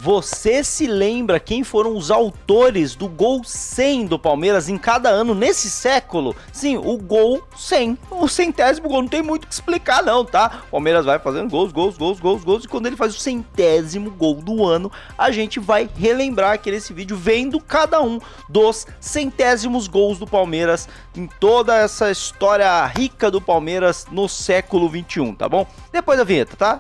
Você se lembra quem foram os autores do gol 100 do Palmeiras em cada ano nesse século? Sim, o gol 100. O centésimo gol, não tem muito o que explicar não, tá? O Palmeiras vai fazendo gols, e quando ele faz o centésimo gol do ano, a gente vai relembrar aqui nesse vídeo vendo cada um dos centésimos gols do Palmeiras em toda essa história rica do Palmeiras no século 21, tá bom? Depois da vinheta, tá?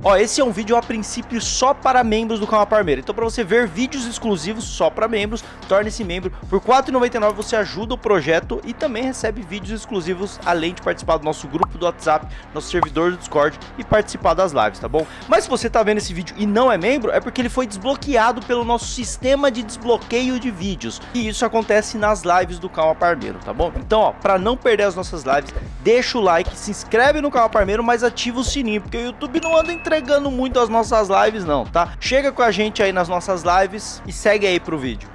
Ó, esse é um vídeo a princípio só para membros do canal Parmeira. Então para você ver vídeos exclusivos só para membros, torne-se membro. Por R$ 4,99 você ajuda o projeto e também recebe vídeos exclusivos, além de participar do nosso grupo do WhatsApp, nosso servidor do Discord e participar das lives, tá bom? Mas se você tá vendo esse vídeo e não é membro, é porque ele foi desbloqueado pelo nosso sistema de desbloqueio de vídeos. E isso acontece nas lives do canal Parmeiro, tá bom? Então, ó, para não perder as nossas lives, deixa o like, se inscreve no canal Parmeiro, mas ativa o sininho, porque o YouTube não anda entregando muito as nossas lives não, tá? Chega com a gente aí nas nossas lives e segue aí pro vídeo.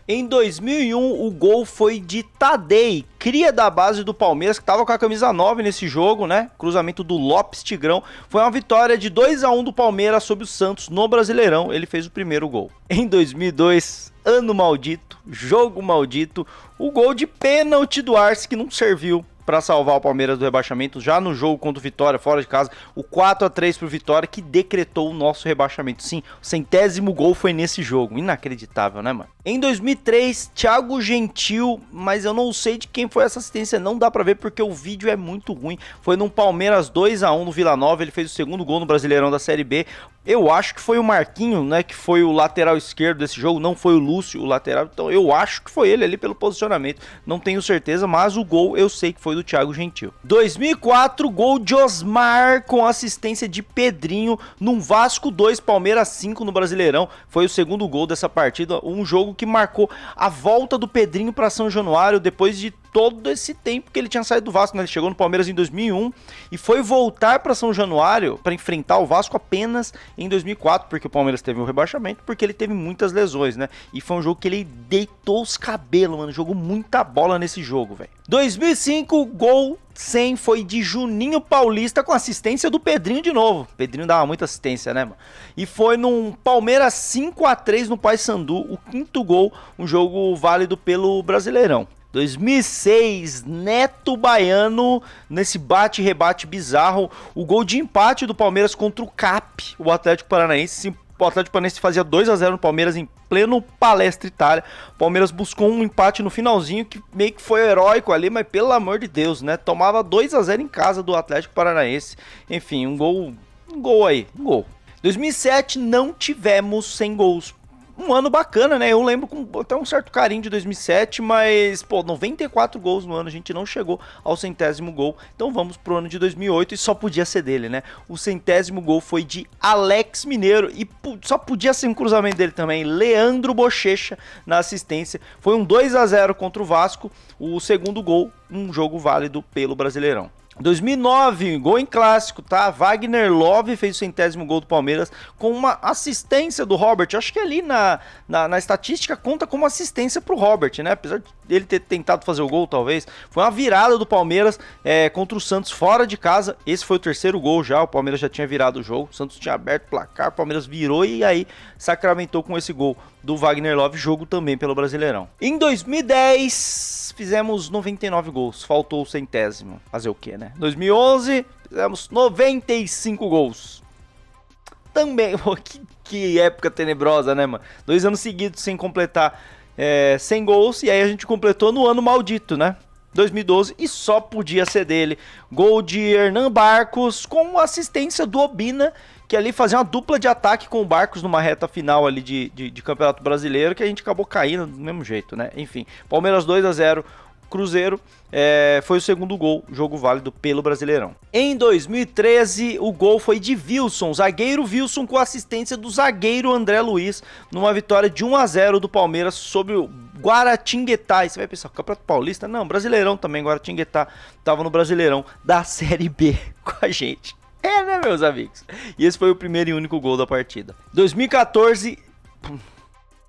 Em 2001, o gol foi de Tadei, cria da base do Palmeiras, que tava com a camisa 9 nesse jogo, né? Cruzamento do Lopes Tigrão. Foi uma vitória de 2-1 do Palmeiras sobre o Santos no Brasileirão. Ele fez o primeiro gol. Em 2002, ano maldito, jogo maldito, o gol de pênalti do Arce, que não serviu para salvar o Palmeiras do rebaixamento, já no jogo contra o Vitória, fora de casa, o 4-3 pro Vitória, que decretou o nosso rebaixamento. Sim, o centésimo gol foi nesse jogo, inacreditável, né, mano? Em 2003, Thiago Gentil, mas eu não sei de quem foi essa assistência, não dá pra ver porque o vídeo é muito ruim. Foi num Palmeiras 2-1 no Vila Nova, ele fez o segundo gol no Brasileirão da Série B. Eu acho que foi o Marquinho, né, que foi o lateral esquerdo desse jogo, não foi o Lúcio, o lateral, então eu acho que foi ele ali pelo posicionamento, não tenho certeza, mas o gol eu sei que foi do Thiago Gentil. 2004, gol de Osmar com assistência de Pedrinho num Vasco 2, Palmeiras 5 no Brasileirão, foi o segundo gol dessa partida, um jogo que marcou a volta do Pedrinho para São Januário depois de todo esse tempo que ele tinha saído do Vasco, né? Ele chegou no Palmeiras em 2001 e foi voltar para São Januário para enfrentar o Vasco apenas em 2004, porque o Palmeiras teve um rebaixamento, porque ele teve muitas lesões, né? E foi um jogo que ele deitou os cabelos, mano, jogou muita bola nesse jogo, velho. 2005, gol 100 foi de Juninho Paulista com assistência do Pedrinho de novo. Pedrinho dava muita assistência, né, mano? E foi num Palmeiras 5-3 no Paysandu, o quinto gol, um jogo válido pelo Brasileirão. 2006, Neto Baiano, nesse bate-rebate bizarro, o gol de empate do Palmeiras contra o CAP, o Atlético Paranaense. O Atlético Paranaense fazia 2-0 no Palmeiras em pleno Palestra Itália. O Palmeiras buscou um empate no finalzinho que meio que foi heróico ali, mas pelo amor de Deus, né? Tomava 2-0 em casa do Atlético Paranaense. Enfim, um gol aí. 2007 não tivemos 100 gols. Um ano bacana, né? Eu lembro com até um certo carinho de 2007, mas, pô, 94 gols no ano, a gente não chegou ao centésimo gol. Então vamos pro ano de 2008 e só podia ser dele, né? O centésimo gol foi de Alex Mineiro e só podia ser um cruzamento dele também, Leandro Bochecha na assistência. Foi um 2-0 contra o Vasco, o segundo gol, um jogo válido pelo Brasileirão. 2009, gol em clássico, tá? Wagner Love fez o centésimo gol do Palmeiras com uma assistência do Robert. Acho que ali na estatística conta como assistência pro Robert, né? Apesar de ele ter tentado fazer o gol, talvez. Foi uma virada do Palmeiras contra o Santos fora de casa. Esse foi o terceiro gol já. O Palmeiras já tinha virado o jogo. O Santos tinha aberto o placar, o Palmeiras virou e aí sacramentou com esse gol do Wagner Love, jogo também pelo Brasileirão. Em 2010, fizemos 99 gols, faltou o centésimo. Fazer o quê, né? 2011, fizemos 95 gols. Também, que época tenebrosa, né, mano? 2 anos seguidos sem completar 100 gols, e aí a gente completou no ano maldito, né? 2012, e só podia ser dele. Gol de Hernan Barcos com assistência do Obina, que ali fazia uma dupla de ataque com o Barcos numa reta final ali de Campeonato Brasileiro, que a gente acabou caindo do mesmo jeito, né? Enfim, Palmeiras 2-0, Cruzeiro, foi o segundo gol, jogo válido pelo Brasileirão. Em 2013, o gol foi de Wilson, zagueiro Wilson com assistência do zagueiro André Luiz, numa vitória de 1-0 do Palmeiras sobre o Guaratinguetá. E você vai pensar, Campeonato Paulista? Não, Brasileirão também, Guaratinguetá tava no Brasileirão da Série B com a gente. Né, meus amigos? E esse foi o primeiro e único gol da partida. 2014,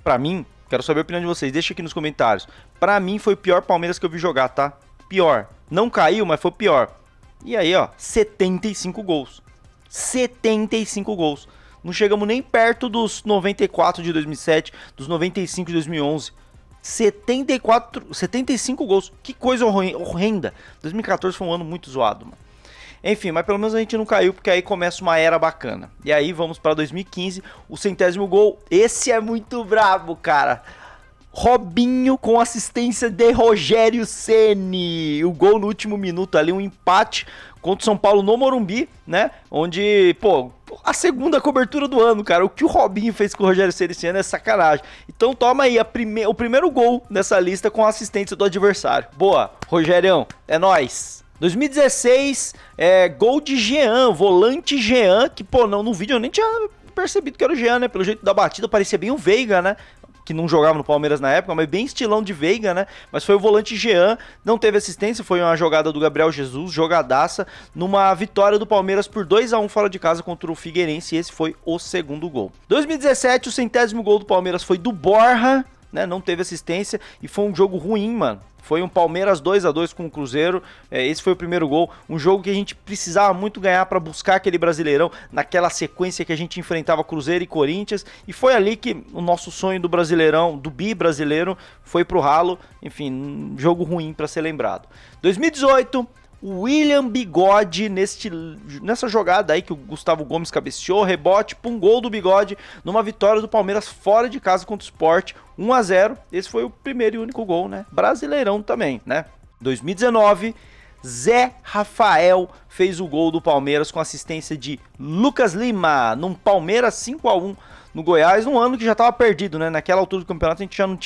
pra mim, quero saber a opinião de vocês, deixa aqui nos comentários. Pra mim foi o pior Palmeiras que eu vi jogar, tá? Pior. Não caiu, mas foi pior. E aí, ó, 75 gols. 75 gols. Não chegamos nem perto dos 94 de 2007, dos 95 de 2011. 75 gols. Que coisa horrenda. 2014 foi um ano muito zoado, mano. Enfim, mas pelo menos a gente não caiu, porque aí começa uma era bacana. E aí vamos para 2015, o 100º gol. Esse é muito brabo, cara. Robinho com assistência de Rogério Ceni. O gol no último minuto ali, um empate contra o São Paulo no Morumbi, né? Onde, pô, a segunda cobertura do ano, cara. O que o Robinho fez com o Rogério Ceni esse ano é sacanagem. Então toma aí o primeiro gol nessa lista com a assistência do adversário. Boa, Rogerião, é nóis. 2016, gol de Jean, volante Jean, que, pô, no vídeo eu nem tinha percebido que era o Jean, né? Pelo jeito da batida, parecia bem o Veiga, né? Que não jogava no Palmeiras na época, mas bem estilão de Veiga, né? Mas foi o volante Jean, não teve assistência, foi uma jogada do Gabriel Jesus, jogadaça, numa vitória do Palmeiras por 2-1 fora de casa contra o Figueirense, e esse foi o segundo gol. 2017, o 100º gol do Palmeiras foi do Borja, né? Não teve assistência, e foi um jogo ruim, mano. Foi um Palmeiras 2-2 com o Cruzeiro, esse foi o primeiro gol, um jogo que a gente precisava muito ganhar para buscar aquele Brasileirão, naquela sequência que a gente enfrentava Cruzeiro e Corinthians, e foi ali que o nosso sonho do Brasileirão, do bi-brasileiro, foi pro ralo, enfim, um jogo ruim para ser lembrado. 2018, William Bigode nessa jogada aí que o Gustavo Gomes cabeceou, rebote, gol do Bigode, numa vitória do Palmeiras fora de casa contra o Sport, 1-0, esse foi o primeiro e único gol, né? Brasileirão também, né? 2019, Zé Rafael fez o gol do Palmeiras com assistência de Lucas Lima, num Palmeiras 5-1 no Goiás, num ano que já estava perdido, né? Naquela altura do campeonato a gente já não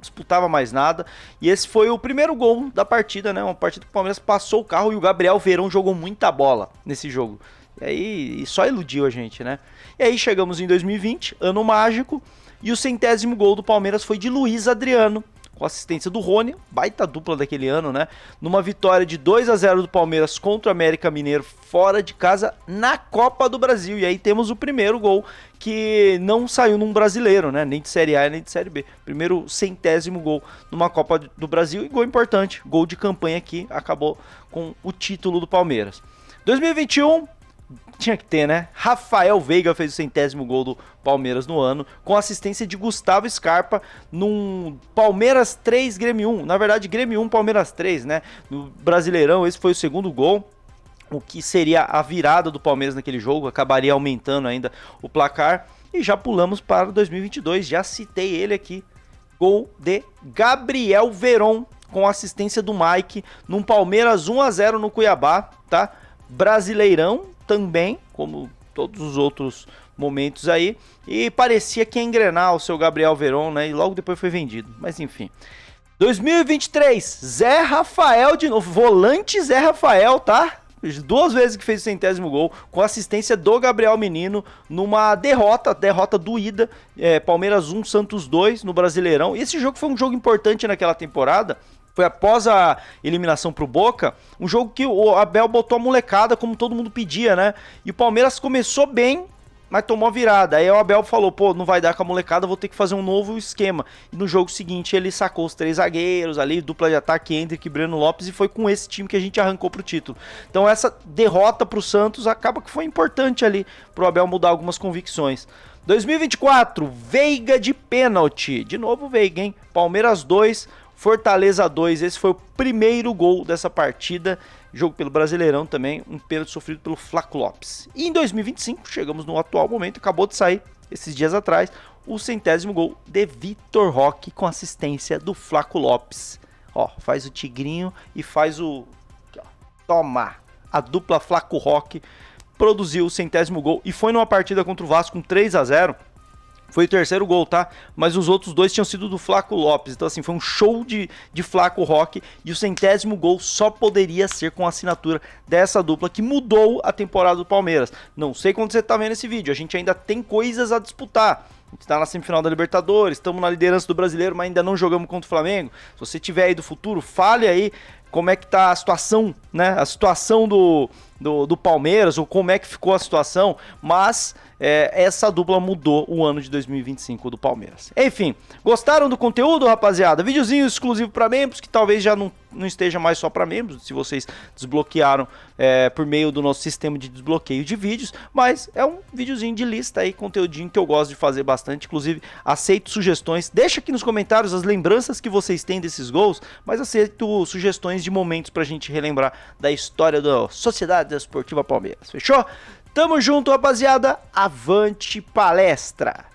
disputava mais nada. E esse foi o primeiro gol da partida, né? Uma partida que o Palmeiras passou o carro e o Gabriel Veron jogou muita bola nesse jogo. E aí só iludiu a gente, né? E aí chegamos em 2020, ano mágico, e o 100º gol do Palmeiras foi de Luiz Adriano, com assistência do Rony, baita dupla daquele ano, né? Numa vitória de 2-0 do Palmeiras contra o América Mineiro fora de casa na Copa do Brasil. E aí temos o primeiro gol que não saiu num brasileiro, né? Nem de Série A nem de Série B. Primeiro 100º gol numa Copa do Brasil e gol importante, gol de campanha aqui, acabou com o título do Palmeiras. 2021... tinha que ter, né? Rafael Veiga fez o 100º gol do Palmeiras no ano, com assistência de Gustavo Scarpa num Palmeiras 3, Grêmio 1. Na verdade, Grêmio 1, Palmeiras 3, né? No Brasileirão, esse foi o segundo gol, o que seria a virada do Palmeiras naquele jogo, acabaria aumentando ainda o placar. E já pulamos para 2022, já citei ele aqui. Gol de Gabriel Veron, com assistência do Mike, num Palmeiras 1-0 no Cuiabá, tá? Brasileirão também, como todos os outros momentos aí, e parecia que ia engrenar o seu Gabriel Veron, né, e logo depois foi vendido, mas enfim. 2023, Zé Rafael de novo, volante Zé Rafael, tá? 2 vezes que fez o 100º gol, com assistência do Gabriel Menino, numa derrota doída, Palmeiras 1, Santos 2, no Brasileirão. E esse jogo foi um jogo importante naquela temporada, foi após a eliminação pro Boca, um jogo que o Abel botou a molecada como todo mundo pedia, né? E o Palmeiras começou bem, mas tomou a virada. Aí o Abel falou, pô, não vai dar com a molecada, vou ter que fazer um novo esquema. E no jogo seguinte ele sacou os 3 zagueiros ali, dupla de ataque, Hendrick e Breno Lopes, e foi com esse time que a gente arrancou pro título. Então essa derrota pro Santos acaba que foi importante ali pro Abel mudar algumas convicções. 2024, Veiga de pênalti. De novo Veiga, hein? Palmeiras 2, Fortaleza 2, esse foi o primeiro gol dessa partida, jogo pelo Brasileirão também, um pênalti sofrido pelo Flaco Lopes. E em 2025, chegamos no atual momento, acabou de sair, esses dias atrás, o 100º gol de Vitor Roque com assistência do Flaco Lopes. Ó, faz o tigrinho e faz o... Aqui, ó, toma! A dupla Flaco Roque produziu o 100º gol e foi numa partida contra o Vasco com 3-0. Foi o terceiro gol, tá? Mas os outros 2 tinham sido do Flaco Lopes. Então, assim, foi um show de Flaco Roque. E o 100º gol só poderia ser com a assinatura dessa dupla que mudou a temporada do Palmeiras. Não sei quando você tá vendo esse vídeo. A gente ainda tem coisas a disputar. A gente tá na semifinal da Libertadores, estamos na liderança do Brasileiro, mas ainda não jogamos contra o Flamengo. Se você tiver aí do futuro, fale aí como é que tá a situação, né? A situação do Palmeiras, ou como é que ficou a situação, mas essa dupla mudou o ano de 2025 do Palmeiras. Enfim, gostaram do conteúdo, rapaziada? Videozinho exclusivo para membros, que talvez já não esteja mais só para membros, se vocês desbloquearam por meio do nosso sistema de desbloqueio de vídeos, mas é um videozinho de lista aí, conteúdinho que eu gosto de fazer bastante, inclusive aceito sugestões, deixa aqui nos comentários as lembranças que vocês têm desses gols, mas aceito sugestões de momentos pra gente relembrar da história da Sociedade Esportiva Palmeiras, fechou? Tamo junto, rapaziada, avante palestra!